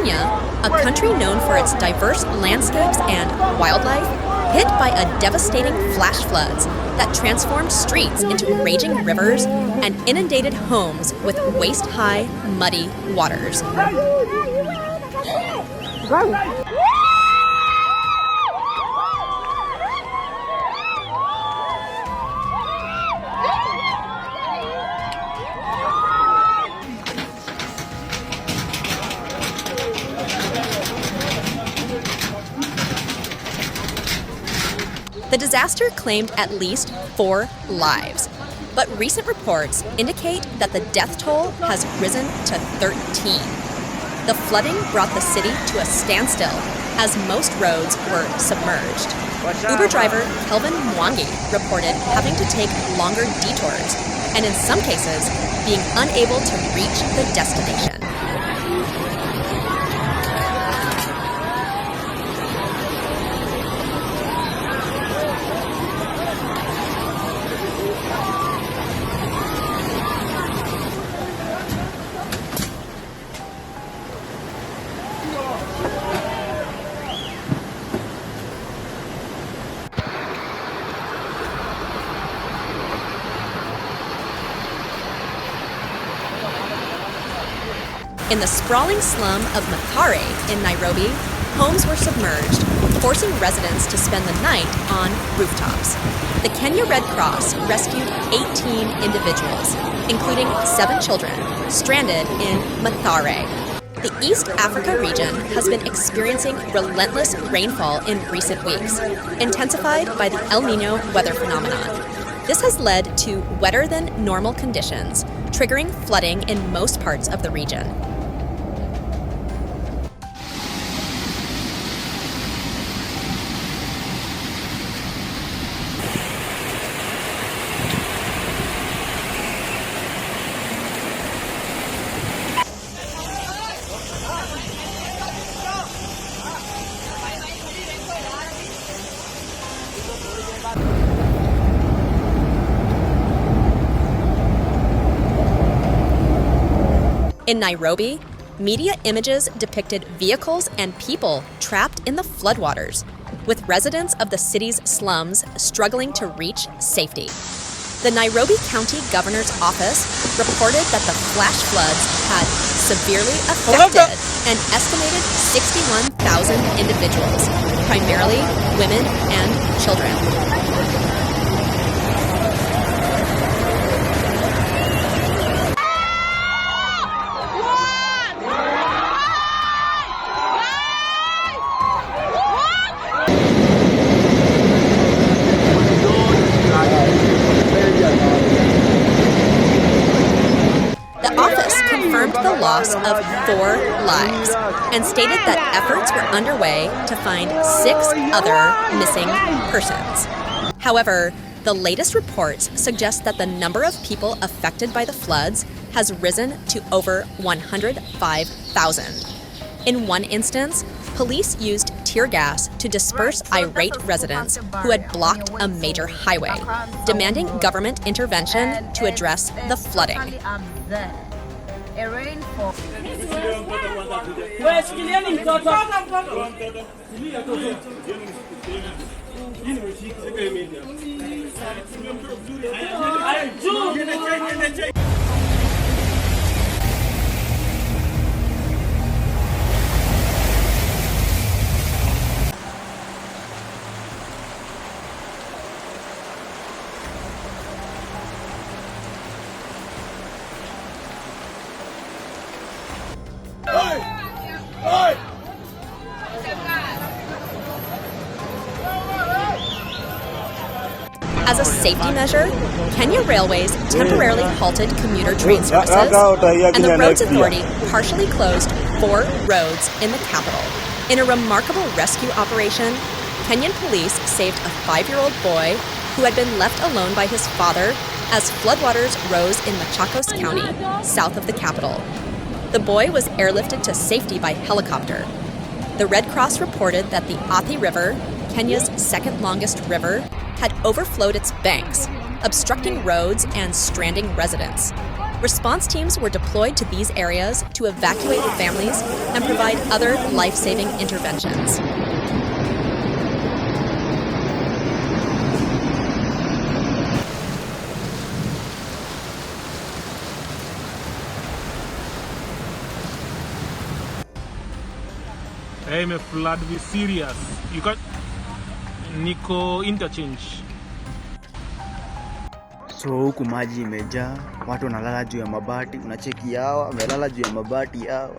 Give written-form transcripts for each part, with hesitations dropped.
Kenya, a country known for its diverse landscapes and wildlife, hit by a devastating flash floods that transformed streets into raging rivers and inundated homes with waist-high, muddy waters. The disaster claimed at least 4 lives, but recent reports indicate that the death toll has risen to 13. The flooding brought the city to a standstill as most roads were submerged. Uber driver Kelvin Mwangi reported having to take longer detours and in some cases being unable to reach the destination. In the sprawling slum of Mathare in Nairobi, homes were submerged, forcing residents to spend the night on rooftops. The Kenya Red Cross rescued 18 individuals, including 7 children, stranded in Mathare. The East Africa region has been experiencing relentless rainfall in recent weeks, intensified by the El Niño weather phenomenon. This has led to wetter than normal conditions, triggering flooding in most parts of the region. In Nairobi, media images depicted vehicles and people trapped in the floodwaters, with residents of the city's slums struggling to reach safety. The Nairobi County Governor's Office reported that the flash floods had severely affected an estimated 61,000 individuals, primarily women and children. Confirmed the loss of 4 lives and stated that efforts were underway to find 6 other missing persons. However, the latest reports suggest that the number of people affected by the floods has risen to over 105,000. In one instance, police used tear gas to disperse irate residents who had blocked a major highway, demanding government intervention to address the flooding. As a safety measure, Kenya Railways temporarily halted commuter train services, and the Roads Authority partially closed 4 roads in the capital. In a remarkable rescue operation, Kenyan police saved a 5-year-old boy who had been left alone by his father as floodwaters rose in Machakos County, south of the capital. The boy was airlifted to safety by helicopter. The Red Cross reported that the Athi River, Kenya's second longest river, had overflowed its banks, obstructing roads and stranding residents. Response teams were deployed to these areas to evacuate families and provide other life-saving interventions. Hey, my flood be serious. You got Nico interchange. So huku maji imejaa, watu wanalala juu ya mabati, unacheki hawa wamelala juu ya mabati hawa.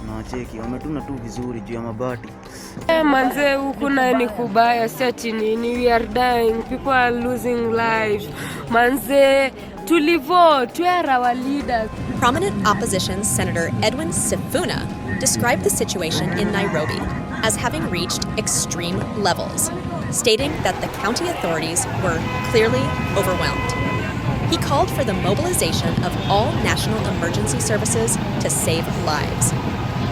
Unacheki wametuna tu vizuri juu ya mabati. Manze huku na ni kubaya, seti nini, we are dying, people are losing lives. Manze tulivote, where are our leaders? Prominent opposition Senator Edwin Sifuna described the situation in Nairobi as having reached extreme levels, stating that the county authorities were clearly overwhelmed. He called for the mobilization of all national emergency services to save lives.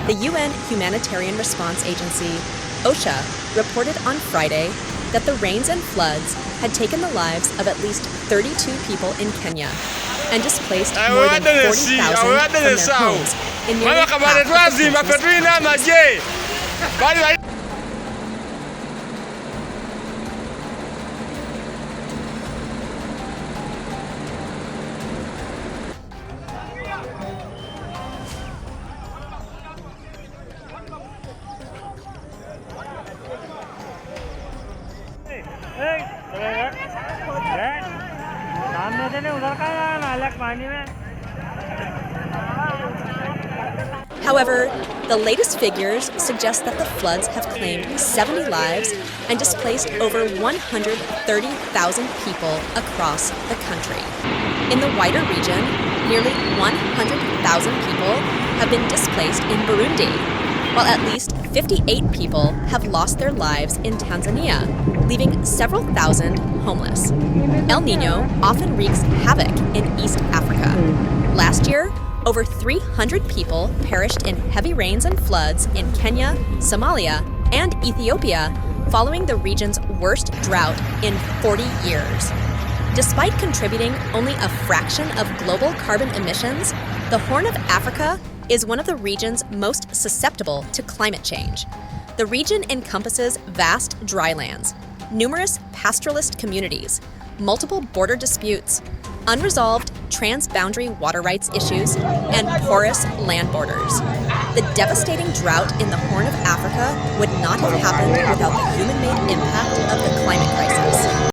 The UN Humanitarian Response Agency, OCHA, reported on Friday that the rains and floods had taken the lives of at least 32 people in Kenya and displaced more than 40,000 from their homes in nearly half of the country's population. However, the latest figures suggest that the floods have claimed 70 lives and displaced over 130,000 people across the country. In the wider region, nearly 100,000 people have been displaced in Burundi, while at least 58 people have lost their lives in Tanzania, leaving several thousand homeless. El Niño often wreaks havoc in East Africa. Last year, over 300 people perished in heavy rains and floods in Kenya, Somalia, and Ethiopia following the region's worst drought in 40 years. Despite contributing only a fraction of global carbon emissions, the Horn of Africa is one of the regions most susceptible to climate change. The region encompasses vast drylands, numerous pastoralist communities, multiple border disputes, unresolved trans-boundary water rights issues, and porous land borders. The devastating drought in the Horn of Africa would not have happened without the human-made impact of